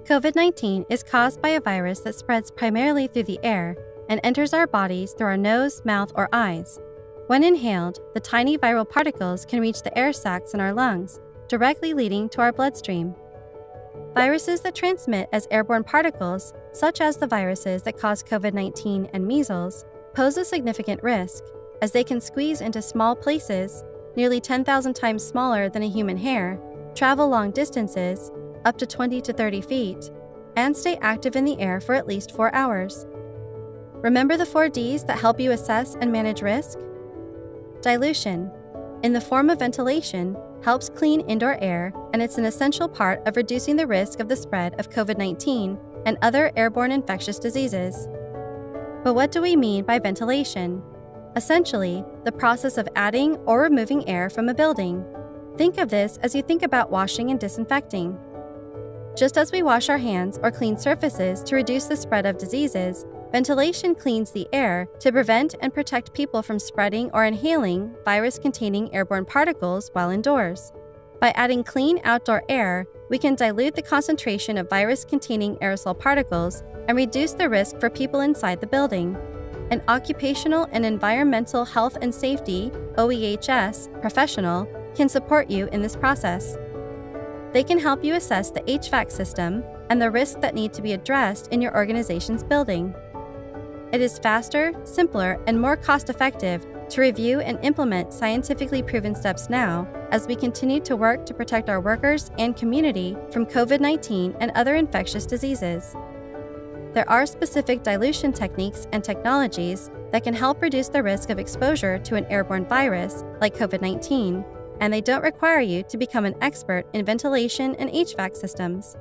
COVID-19 is caused by a virus that spreads primarily through the air and enters our bodies through our nose, mouth, or eyes. When inhaled, the tiny viral particles can reach the air sacs in our lungs, directly leading to our bloodstream. Viruses that transmit as airborne particles, such as the viruses that cause COVID-19 and measles, pose a significant risk, as they can squeeze into small places, nearly 10,000 times smaller than a human hair, travel long distances, up to 20 to 30 feet, and stay active in the air for at least 4 hours. Remember the 4 Ds that help you assess and manage risk? Dilution, in the form of ventilation, helps clean indoor air, and it's an essential part of reducing the risk of the spread of COVID-19 and other airborne infectious diseases. But what do we mean by ventilation? Essentially, the process of adding or removing air from a building. Think of this as you think about washing and disinfecting. Just as we wash our hands or clean surfaces to reduce the spread of diseases, ventilation cleans the air to prevent and protect people from spreading or inhaling virus-containing airborne particles while indoors. By adding clean outdoor air, we can dilute the concentration of virus-containing aerosol particles and reduce the risk for people inside the building. An occupational and environmental health and safety (OEHS) professional can support you in this process. They can help you assess the HVAC system and the risks that need to be addressed in your organization's building. It is faster, simpler, and more cost-effective to review and implement scientifically proven steps now as we continue to work to protect our workers and community from COVID-19 and other infectious diseases. There are specific dilution techniques and technologies that can help reduce the risk of exposure to an airborne virus like COVID-19, and they don't require you to become an expert in ventilation and HVAC systems.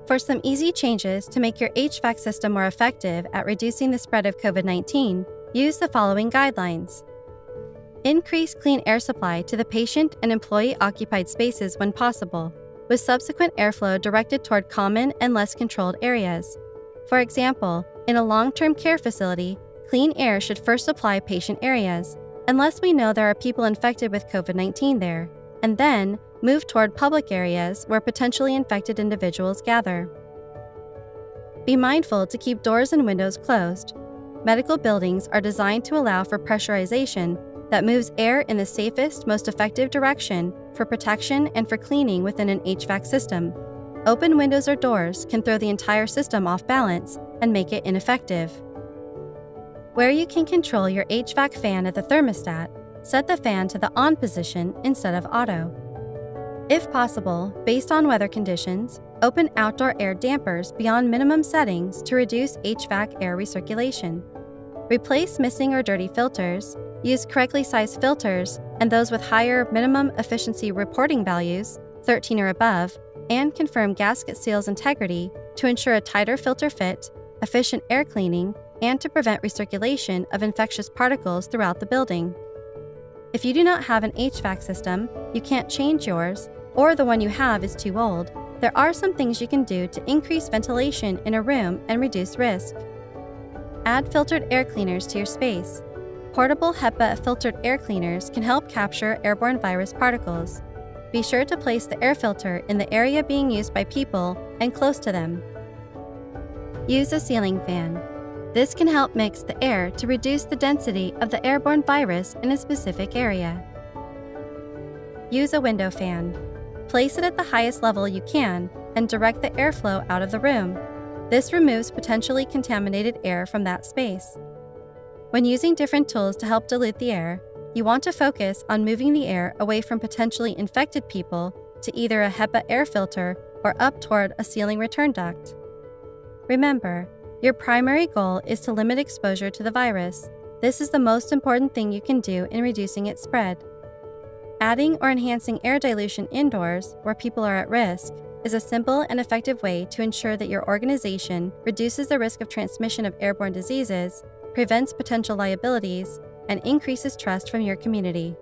For some easy changes to make your HVAC system more effective at reducing the spread of COVID-19, use the following guidelines. Increase clean air supply to the patient and employee-occupied spaces when possible, with subsequent airflow directed toward common and less controlled areas. For example, in a long-term care facility, clean air should first supply patient areas, unless we know there are people infected with COVID-19 there, and then move toward public areas where potentially infected individuals gather. Be mindful to keep doors and windows closed. Medical buildings are designed to allow for pressurization that moves air in the safest, most effective direction for protection and for cleaning within an HVAC system. Open windows or doors can throw the entire system off balance and make it ineffective. Where you can control your HVAC fan at the thermostat, set the fan to the on position instead of auto. If possible, based on weather conditions, open outdoor air dampers beyond minimum settings to reduce HVAC air recirculation. Replace missing or dirty filters, use correctly sized filters and those with higher minimum efficiency reporting values, 13 or above, and confirm gasket seals integrity to ensure a tighter filter fit, efficient air cleaning, and to prevent recirculation of infectious particles throughout the building. If you do not have an HVAC system, you can't change yours, or the one you have is too old, there are some things you can do to increase ventilation in a room and reduce risk. Add filtered air cleaners to your space. Portable HEPA filtered air cleaners can help capture airborne virus particles. Be sure to place the air filter in the area being used by people and close to them. Use a ceiling fan. This can help mix the air to reduce the density of the airborne virus in a specific area. Use a window fan. Place it at the highest level you can and direct the airflow out of the room. This removes potentially contaminated air from that space. When using different tools to help dilute the air, you want to focus on moving the air away from potentially infected people to either a HEPA air filter or up toward a ceiling return duct. Remember, your primary goal is to limit exposure to the virus. This is the most important thing you can do in reducing its spread. Adding or enhancing air dilution indoors, where people are at risk, is a simple and effective way to ensure that your organization reduces the risk of transmission of airborne diseases, prevents potential liabilities, and increases trust from your community.